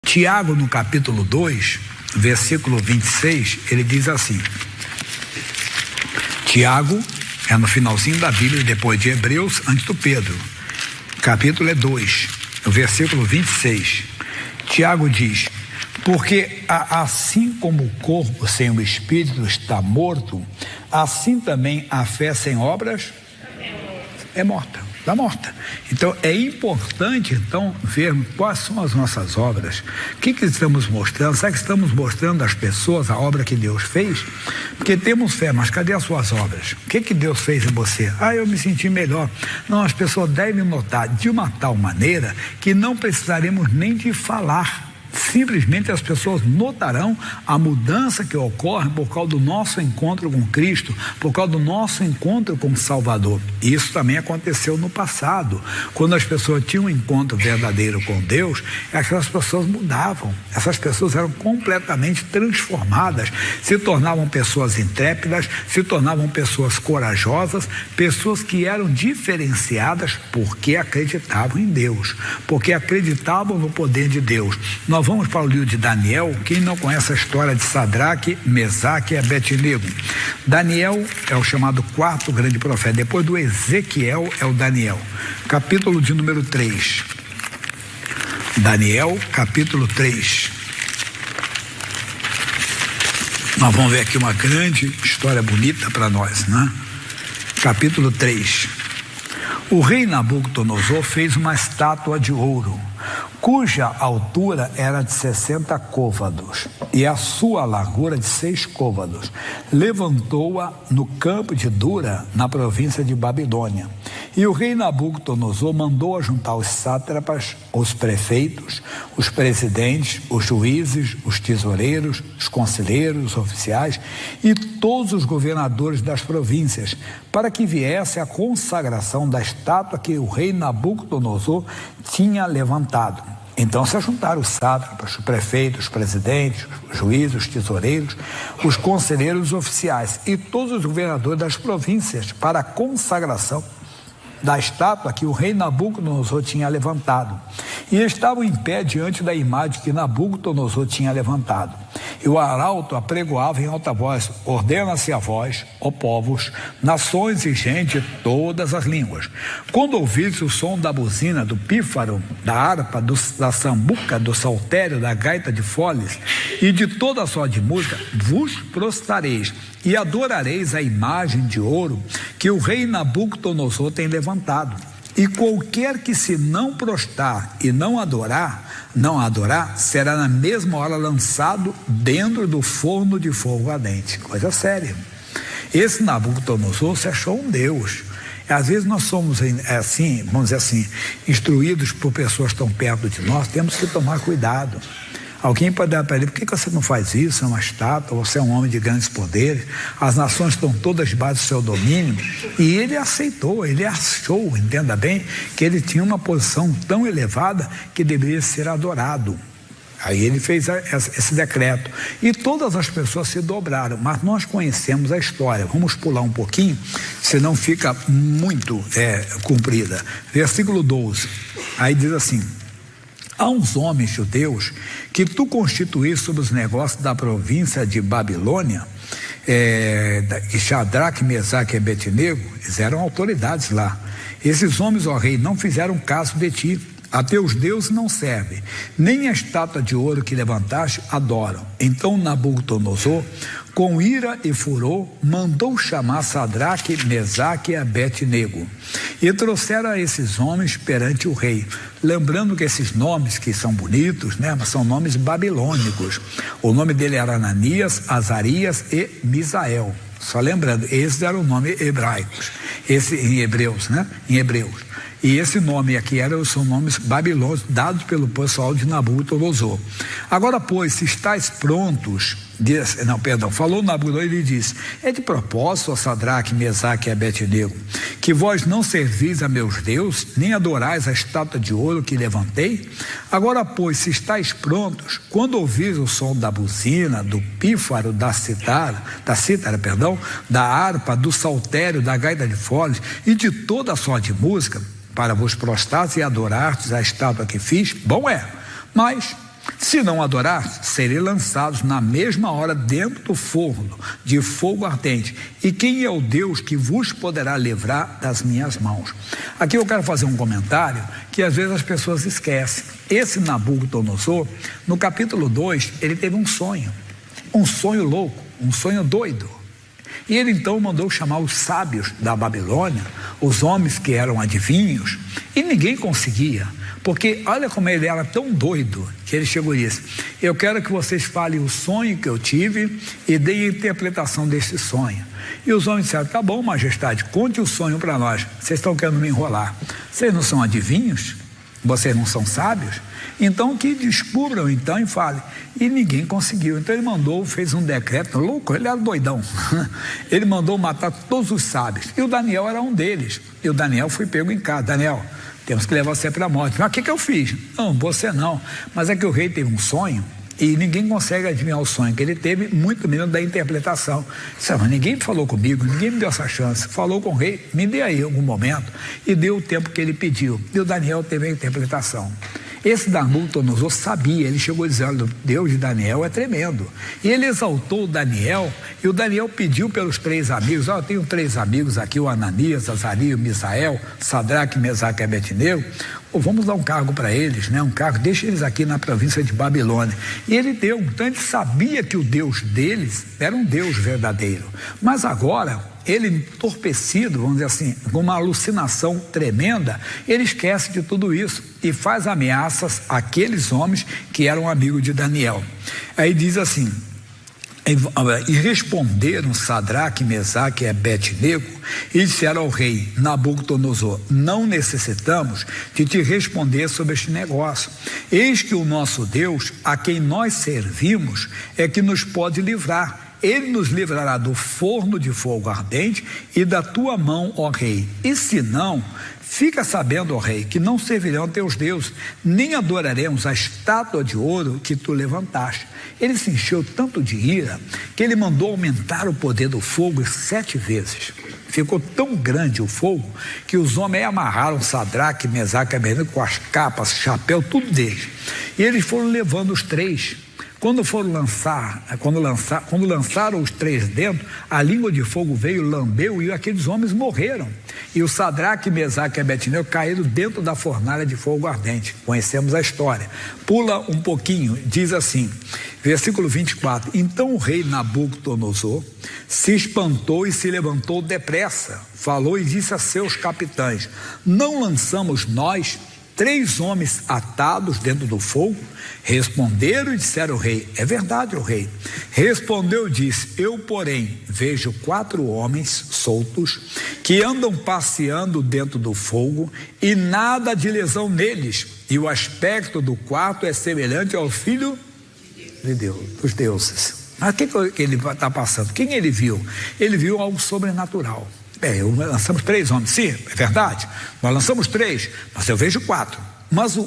Tiago, no capítulo 2, versículo 26, ele diz assim. Tiago é no finalzinho da Bíblia, depois de Hebreus, antes do Pedro. Capítulo 2, o versículo 26. Tiago diz: porque assim como o corpo sem o espírito está morto, assim também a fé sem obras é morta, está morta. Então é importante vermos quais são as nossas obras, o que estamos mostrando. Será que estamos mostrando às pessoas a obra que Deus fez? Porque temos fé, mas cadê as suas obras? O que Deus fez em você? Eu me senti melhor. Não, as pessoas devem notar de uma tal maneira que não precisaremos nem de falar. Simplesmente as pessoas notarão a mudança que ocorre por causa do nosso encontro com Cristo, por causa do nosso encontro com o Salvador. E isso também aconteceu no passado. Quando as pessoas tinham um encontro verdadeiro com Deus, aquelas pessoas mudavam. Essas pessoas eram completamente transformadas, se tornavam pessoas intrépidas, se tornavam pessoas corajosas, pessoas que eram diferenciadas porque acreditavam em Deus, porque acreditavam no poder de Deus. Nós vamos para o livro de Daniel. Quem não conhece a história de Sadraque, Mesaque e Abednego? Daniel é o chamado quarto grande profeta. Depois do Ezequiel é o Daniel. Capítulo de número 3. Daniel, capítulo 3. Nós vamos ver aqui uma grande história bonita para nós, né? Capítulo 3. O rei Nabucodonosor fez uma estátua de ouro, cuja altura era de 60 côvados e a sua largura de 6 côvados. Levantou-a no campo de Dura, na província de Babilônia. E o rei Nabucodonosor mandou ajuntar os sátrapas, os prefeitos, os presidentes, os juízes, os tesoureiros, os conselheiros, os oficiais e todos os governadores das províncias, para que viesse a consagração da estátua que o rei Nabucodonosor tinha levantado. Então se ajuntaram os sátrapas, os prefeitos, os presidentes, os juízes, os tesoureiros, os conselheiros, os oficiais e todos os governadores das províncias para a consagração da estátua que o rei Nabucodonosor tinha levantado. E estavam em pé diante da imagem que Nabucodonosor tinha levantado. E o arauto apregoava em alta voz: ordena-se a vós, ó povos, nações e gente de todas as línguas, quando ouvirdes o som da buzina, do pífaro, da harpa, da sambuca, do saltério, da gaita de foles e de toda a sorte de música, vos prostrareis e adorareis a imagem de ouro que o rei Nabucodonosor tem levantado. E qualquer que se não prostrar e não adorar, será na mesma hora lançado dentro do forno de fogo ardente. Coisa séria. Esse Nabucodonosor se achou um Deus. Às vezes nós somos assim, vamos dizer assim, instruídos por pessoas tão perto de nós, temos que tomar cuidado. Alguém pode dar para ele: por que você não faz isso? É uma estátua, você é um homem de grandes poderes, as nações estão todas debaixo do seu domínio. E ele aceitou, ele achou, entenda bem, que ele tinha uma posição tão elevada que deveria ser adorado. Aí ele fez esse decreto e todas as pessoas se dobraram, mas nós conhecemos a história. Vamos pular um pouquinho, senão fica muito comprida. Versículo 12, aí diz assim: há uns homens judeus que tu constituíste sobre os negócios da província de Babilônia, Sadraque, Mesaque e Abednego, eles eram autoridades lá. Esses homens, ó rei, não fizeram caso de ti. A teus deuses não servem, nem a estátua de ouro que levantaste adoram. Então Nabucodonosor, com ira e furor, mandou chamar Sadraque, Mesaque e Abednego. E trouxeram esses homens perante o rei. Lembrando que esses nomes, que são bonitos, né, mas são nomes babilônicos. O nome dele era Ananias, Azarias e Misael. Só lembrando, esses eram nomes hebraicos. Esse em hebreus, né? Em hebreus. E esse nome aqui são nomes babilônicos dados pelo pessoal de Nabucodonosor. Agora, pois, se estáis prontos, falou Nabucodonosor, ele disse: é de propósito, ó Sadraque, Mesaque e Abednego, que vós não servis a meus deuses, nem adorais a estátua de ouro que levantei? Agora, pois, se estáis prontos, quando ouvis o som da buzina, do pífaro, da cítara, da harpa, do saltério, da gaita de foles e de toda a sorte de música, para vos prostrar e adorar a estátua que fiz, bom é. Mas Se não adorar, serei lançados na mesma hora dentro do forno de fogo ardente. E quem é o Deus que vos poderá livrar das minhas mãos? Aqui eu quero fazer um comentário que às vezes as pessoas esquecem. Esse Nabucodonosor, no capítulo 2, ele teve um sonho louco, um sonho doido. E ele então mandou chamar os sábios da Babilônia, os homens que eram adivinhos, e ninguém conseguia. Porque olha como ele era tão doido, que ele chegou e disse: eu quero que vocês falem o sonho que eu tive e deem a interpretação desse sonho. E os homens disseram: tá bom, majestade, conte o sonho para nós. Vocês estão querendo me enrolar. Vocês não são adivinhos? Vocês não são sábios? Então que descubram então e falem. E ninguém conseguiu. Então ele fez um decreto, louco, ele era doidão. Ele mandou matar todos os sábios. E o Daniel era um deles. E o Daniel foi pego em casa. Daniel, temos que levar você para a morte. Mas o que eu fiz? Não, você não. Mas é que o rei teve um sonho e ninguém consegue adivinhar o sonho que ele teve, muito menos da interpretação. Mas ninguém falou comigo, ninguém me deu essa chance. Falou com o rei, me dê aí algum momento, e deu o tempo que ele pediu. E o Daniel teve a interpretação. Esse Nabucodonosor sabia, ele chegou dizendo: o Deus de Daniel é tremendo. E ele exaltou o Daniel, e o Daniel pediu pelos 3 amigos: eu tenho 3 amigos aqui, o Ananias, Azarias, Misael, Sadraque, Mesaque e Abednego. Vamos dar um cargo para eles, né? Um cargo, deixa eles aqui na província de Babilônia. E ele deu, então ele sabia que o Deus deles era um Deus verdadeiro. Mas agora, ele entorpecido, vamos dizer assim, com uma alucinação tremenda, ele esquece de tudo isso e faz ameaças àqueles homens que eram amigos de Daniel. Aí diz assim: e responderam Sadraque, Mesaque e Abednego e disseram ao rei Nabucodonosor: não necessitamos de te responder sobre este negócio. Eis que o nosso Deus, a quem nós servimos, é que nos pode livrar. Ele nos livrará do forno de fogo ardente e da tua mão, ó rei. E se não, fica sabendo, ó rei, que não servirão a teus deuses, nem adoraremos a estátua de ouro que tu levantaste. Ele se encheu tanto de ira que ele mandou aumentar o poder do fogo 7 vezes. Ficou tão grande o fogo que os homens amarraram Sadraque, Mesaque e Abednego com as capas, chapéu, tudo deles. E eles foram levando os 3. Quando lançaram os 3 dentro, a língua de fogo veio, lambeu e aqueles homens morreram. E o Sadraque, Mesaque e Abednego caíram dentro da fornalha de fogo ardente. Conhecemos a história. Pula um pouquinho, diz assim, versículo 24: então o rei Nabucodonosor se espantou e se levantou depressa, falou e disse a seus capitães: não lançamos nós 3 homens atados dentro do fogo? Responderam e disseram ao rei: é verdade, ó rei. Respondeu e disse: eu, porém, vejo 4 homens soltos que andam passeando dentro do fogo e nada de lesão neles, e o aspecto do quarto é semelhante ao filho de Deus, dos deuses. Mas o que ele está passando? Quem ele viu? Ele viu algo sobrenatural. Lançamos 3 homens, sim, é verdade, nós lançamos 3, mas eu vejo 4. Mas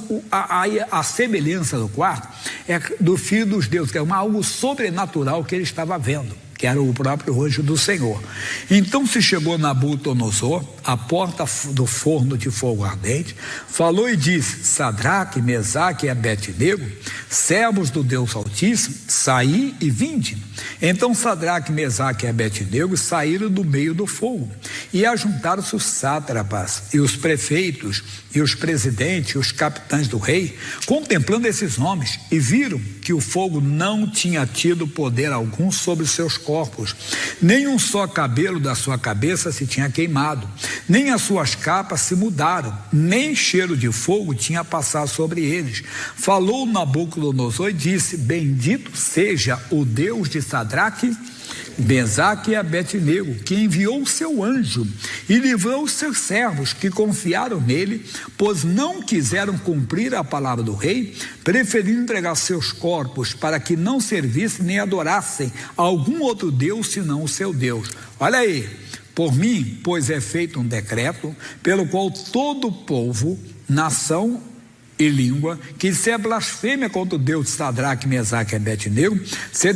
a semelhança do quarto é do filho dos deuses, que é algo sobrenatural que ele estava vendo, que era o próprio anjo do Senhor. Então se chegou Nabucodonosor à porta do forno de fogo ardente, falou e disse: Sadraque, Mesaque e Abednego, servos do Deus Altíssimo, saí e vinde. Então Sadraque, Mesaque e Abednego saíram do meio do fogo, e ajuntaram-se os sátrapas e os prefeitos e os presidentes e os capitães do rei, contemplando esses homens, e viram que o fogo não tinha tido poder algum sobre os seus corpos, nem um só cabelo da sua cabeça se tinha queimado, nem as suas capas se mudaram, nem cheiro de fogo tinha passado sobre eles. Falou Nabucodonosor e disse: bendito seja o Deus de Sadraque, Mesaque e Abednego, que enviou o seu anjo e livrou os seus servos que confiaram nele, pois não quiseram cumprir a palavra do rei, preferindo entregar seus corpos para que não servissem nem adorassem a algum outro Deus senão o seu Deus. Olha aí, por mim, pois é feito um decreto pelo qual todo povo, nação e língua, que se é blasfêmia contra o Deus de Sadraque, Mesaque e Abednego, seja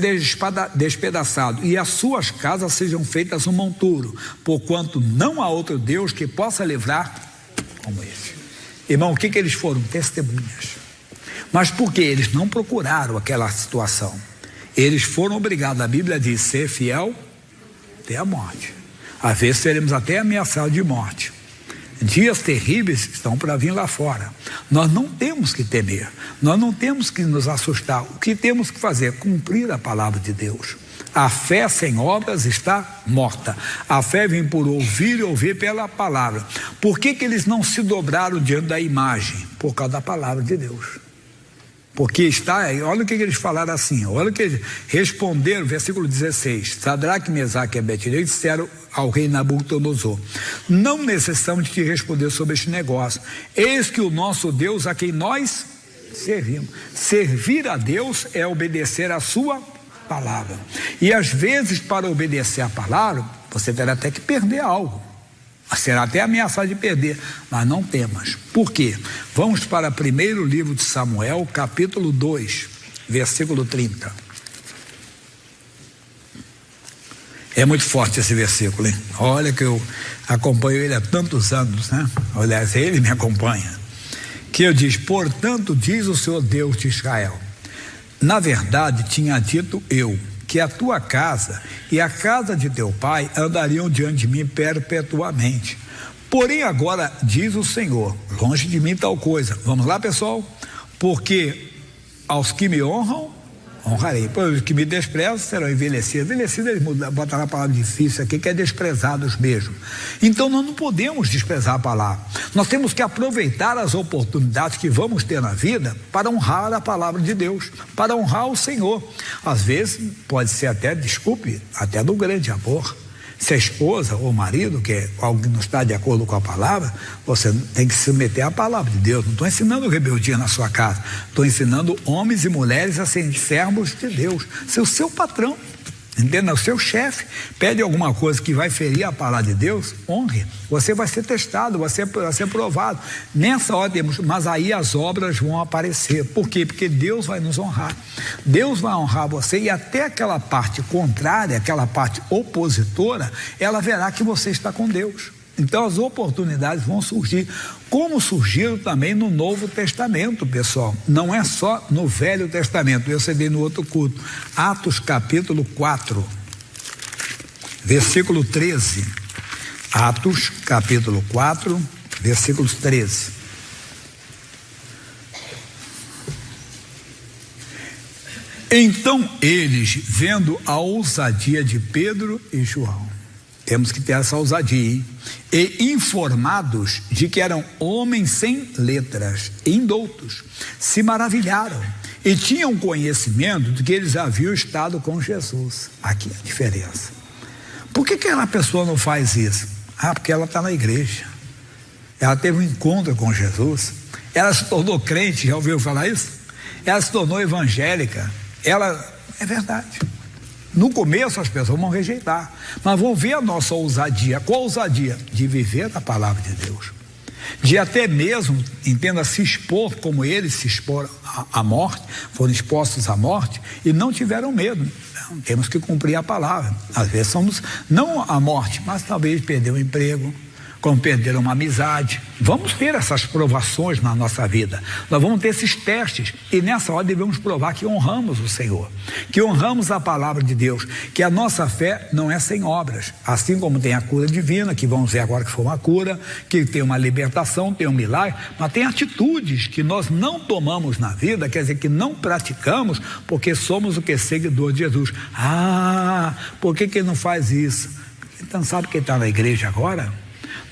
despedaçado, e as suas casas sejam feitas um monturo, porquanto não há outro Deus que possa livrar como esse. Irmão, o que eles foram? Testemunhas. Mas porque eles não procuraram aquela situação, eles foram obrigados, a Bíblia diz, ser fiel até a morte. Às vezes seremos até ameaçados de morte. Dias terríveis estão para vir lá fora. Nós não temos que temer, nós não temos que nos assustar. O que temos que fazer é cumprir a palavra de Deus. A fé sem obras está morta. A fé vem por ouvir e ouvir pela palavra. Por que eles não se dobraram diante da imagem? Por causa da palavra de Deus. Porque está, olha o que eles falaram assim, olha o que eles responderam, versículo 16, Sadraque, Mesaque e Abednego disseram ao rei Nabucodonosor: não necessitamos de te responder sobre este negócio, eis que o nosso Deus a quem nós servimos. Servir a Deus é obedecer a sua palavra, e às vezes para obedecer a palavra, você terá até que perder algo. Será até ameaçado de perder, mas não temas. Por quê? Vamos para o primeiro livro de Samuel, capítulo 2, versículo 30. É muito forte esse versículo, hein? Olha que eu acompanho ele há tantos anos, né? Aliás, ele me acompanha. Que eu diz: portanto, diz o Senhor Deus de Israel, na verdade tinha dito eu, que a tua casa e a casa de teu pai andariam diante de mim perpetuamente. Porém agora diz o Senhor, longe de mim tal coisa. Vamos lá, pessoal? Porque aos que me honram, honrarei. Pois os que me desprezam serão envelhecidos. Envelhecidos, eles botaram a palavra difícil aqui, que é desprezados mesmo. Então nós não podemos desprezar a palavra. Nós temos que aproveitar as oportunidades que vamos ter na vida para honrar a palavra de Deus, para honrar o Senhor. Às vezes pode ser até, desculpe, até do grande amor. Se a esposa ou o marido, que alguém não está de acordo com a palavra, você tem que se submeter à palavra de Deus. Não estou ensinando rebeldia na sua casa, estou ensinando homens e mulheres a serem servos de Deus. Se o seu patrão, entenda, o seu chefe pede alguma coisa que vai ferir a palavra de Deus, honre. Você vai ser testado, vai ser provado. Nessa hora temos, mas aí as obras vão aparecer. Por quê? Porque Deus vai nos honrar. Deus vai honrar você, e até aquela parte contrária, aquela parte opositora, ela verá que você está com Deus. Então as oportunidades vão surgir, como surgiram também no Novo Testamento, pessoal. Não é só no Velho Testamento. Eu cedei no outro culto. Atos capítulo 4, versículo 13. Atos capítulo 4, versículos 13. Então eles, vendo a ousadia de Pedro e João, temos que ter essa ousadia, hein? E informados de que eram homens sem letras, indoutos, se maravilharam e tinham conhecimento de que eles haviam estado com Jesus. Aqui a diferença. Por que aquela pessoa não faz isso? Porque ela está na igreja, ela teve um encontro com Jesus, ela se tornou crente. Já ouviu falar isso? Ela se tornou evangélica. É verdade. No começo as pessoas vão rejeitar, mas vão ver a nossa ousadia. Qual ousadia? De viver a palavra de Deus, de até mesmo, entenda, se expor como eles se exporam à morte, foram expostos à morte e não tiveram medo. Não, temos que cumprir a palavra. Às vezes somos, não à morte, mas talvez perder o emprego, como perder uma amizade. Vamos ter essas provações na nossa vida, nós vamos ter esses testes, e nessa hora devemos provar que honramos o Senhor, que honramos a palavra de Deus, que a nossa fé não é sem obras, assim como tem a cura divina, que vamos ver agora que foi uma cura, que tem uma libertação, tem um milagre, mas tem atitudes que nós não tomamos na vida, quer dizer, que não praticamos, porque somos o que? Seguidor de Jesus. Por que ele não faz isso? Então sabe que ele está na igreja agora?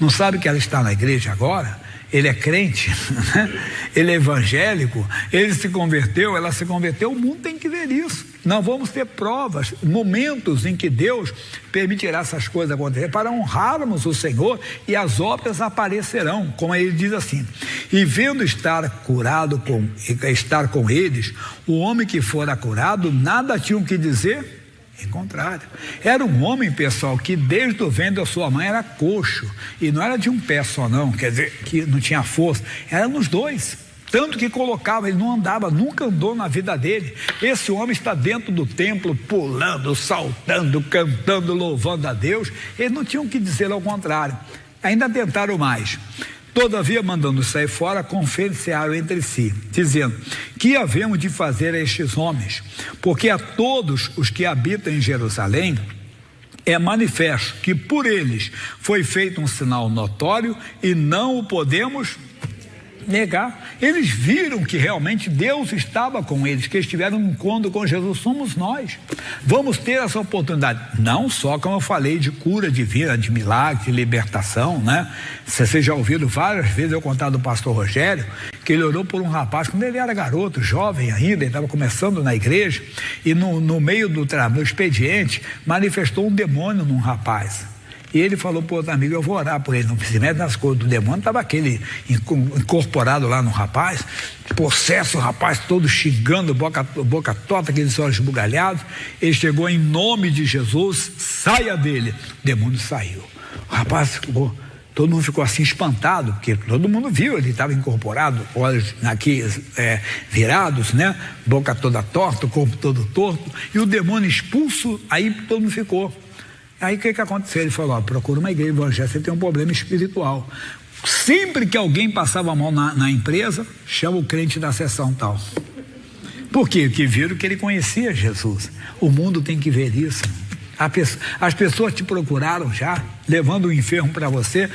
Não sabe que ela está na igreja agora? Ele é crente, né? Ele é evangélico, ele se converteu, ela se converteu. O mundo tem que ver isso. Nós vamos ter provas, momentos em que Deus permitirá essas coisas acontecer para honrarmos o Senhor, e as obras aparecerão, como ele diz assim: e vendo estar com eles, o homem que fora curado, nada tinha o que dizer em contrário. Era um homem, pessoal, que desde o ventre da sua mãe era coxo, e não era de um pé só não, quer dizer, que não tinha força, era nos dois, tanto que colocava, ele não andava, nunca andou na vida dele. Esse homem está dentro do templo, pulando, saltando, cantando, louvando a Deus. Eles não tinham que dizer ao contrário. Ainda tentaram mais. Todavia, mandando sair fora, conferenciaram entre si, dizendo: que havemos de fazer a estes homens? Porque a todos os que habitam em Jerusalém é manifesto que por eles foi feito um sinal notório e não o podemos negar. Eles viram que realmente Deus estava com eles, que eles tiveram um encontro com Jesus. Somos nós. Vamos ter essa oportunidade, não só, como eu falei, de cura divina, de milagre, de libertação, né? Vocês já ouviram várias vezes eu contar do pastor Rogério, que ele orou por um rapaz quando ele era garoto, jovem ainda, ele estava começando na igreja, e no meio do expediente manifestou um demônio num rapaz. E ele falou para o outro amigo: eu vou orar por ele. Não se mete nas coisas do demônio. Estava aquele incorporado lá no rapaz, possesso, o rapaz todo xingando, boca torta, aqueles olhos esbugalhados. Ele chegou: em nome de Jesus, saia dele. O demônio saiu. O rapaz ficou, todo mundo ficou assim espantado, porque todo mundo viu, ele estava incorporado, olhos aqui virados, né? Boca toda torta, o corpo todo torto, e o demônio expulso. Aí todo mundo ficou. Aí o que aconteceu? Ele falou: procura uma igreja evangélica, você tem um problema espiritual. Sempre que alguém passava a mão na empresa, chama o crente da sessão tal. Por quê? Porque viram que ele conhecia Jesus. O mundo tem que ver isso. As pessoas te procuraram já, levando o enfermo para você.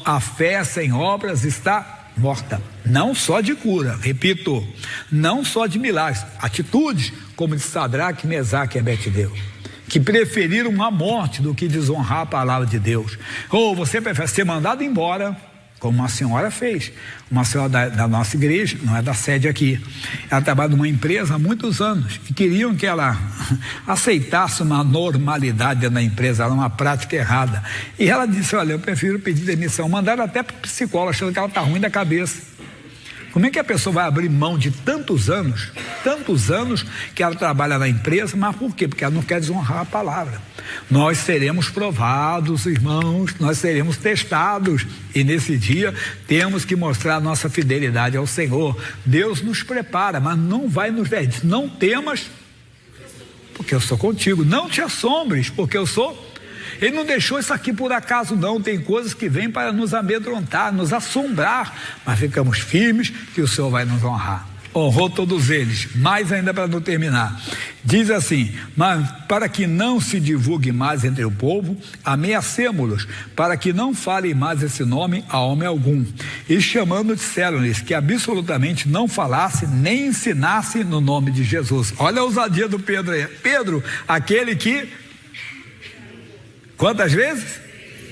A fé sem obras está morta. Não só de cura, repito, não só de milagres, atitudes como de Sadraque, Mesaque e Abednego, que preferiram a morte do que desonrar a palavra de Deus. Ou você prefere ser mandado embora, como uma senhora fez, uma senhora da nossa igreja, não é da sede aqui. Ela trabalha numa empresa há muitos anos e queriam que ela aceitasse uma normalidade na empresa, era uma prática errada. E ela disse: olha, eu prefiro pedir demissão. Mandaram até para o psicólogo, achando que ela está ruim da cabeça. Como é que a pessoa vai abrir mão de tantos anos que ela trabalha na empresa? Mas por quê? Porque ela não quer desonrar a palavra. Nós seremos provados, irmãos, nós seremos testados, e nesse dia temos que mostrar a nossa fidelidade ao Senhor. Deus nos prepara, mas não vai nos ver. Não temas, porque eu sou contigo. Não te assombres, porque eu sou. Ele não deixou isso aqui por acaso, não. Tem coisas que vêm para nos amedrontar, nos assombrar, mas ficamos firmes que o Senhor vai nos honrar. Honrou todos eles. Mais ainda, para não terminar, diz assim: mas para que não se divulgue mais entre o povo, ameacemo-los, para que não falem mais esse nome a homem algum. E chamando, disseram-lhes que absolutamente não falasse nem ensinasse no nome de Jesus. Olha a ousadia do Pedro aí. Pedro, aquele que... Quantas vezes?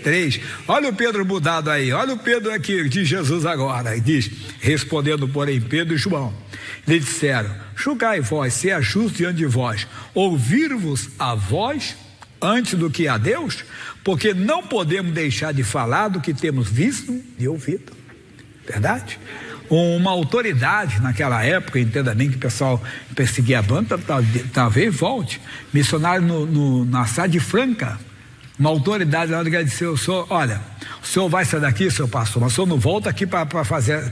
3. Olha o Pedro mudado aí, olha o Pedro aqui de Jesus agora. E diz: respondendo, porém, Pedro e João, lhe disseram: julgai vós, se é justo diante de vós, ouvir-vos a vós antes do que a Deus, porque não podemos deixar de falar do que temos visto e ouvido. Verdade? Uma autoridade naquela época, entenda bem que o pessoal perseguia a banda, talvez volte. Missionário na cidade de Franca, uma autoridade lá agradeceu: o senhor, olha, o senhor vai sair daqui, seu pastor, mas o senhor não volta aqui para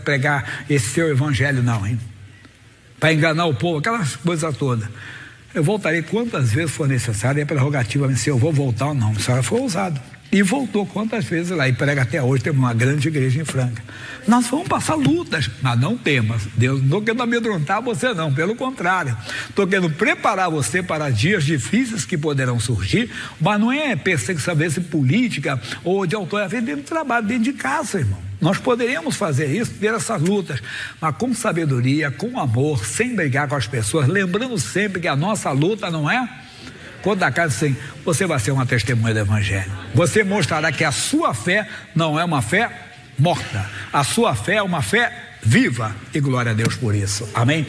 pregar esse seu evangelho não, hein? Para enganar o povo, aquelas coisas todas. Eu voltarei quantas vezes for necessário, é prerrogativa, se eu vou voltar ou não. A senhora foi ousado. E voltou quantas vezes lá, e prega até hoje. Temos uma grande igreja em Franca. Nós vamos passar lutas, mas não temas. Deus não estou querendo amedrontar você, não, pelo contrário, estou querendo preparar você para dias difíceis que poderão surgir, mas não é perseguição política ou de autoridade, dentro do trabalho, dentro de casa, irmão. Nós poderíamos fazer isso, ter essas lutas, mas com sabedoria, com amor, sem brigar com as pessoas, lembrando sempre que a nossa luta não é contra a casa, assim, você vai ser uma testemunha do evangelho. Você mostrará que a sua fé não é uma fé morta, a sua fé é uma fé viva, e glória a Deus por isso. Amém?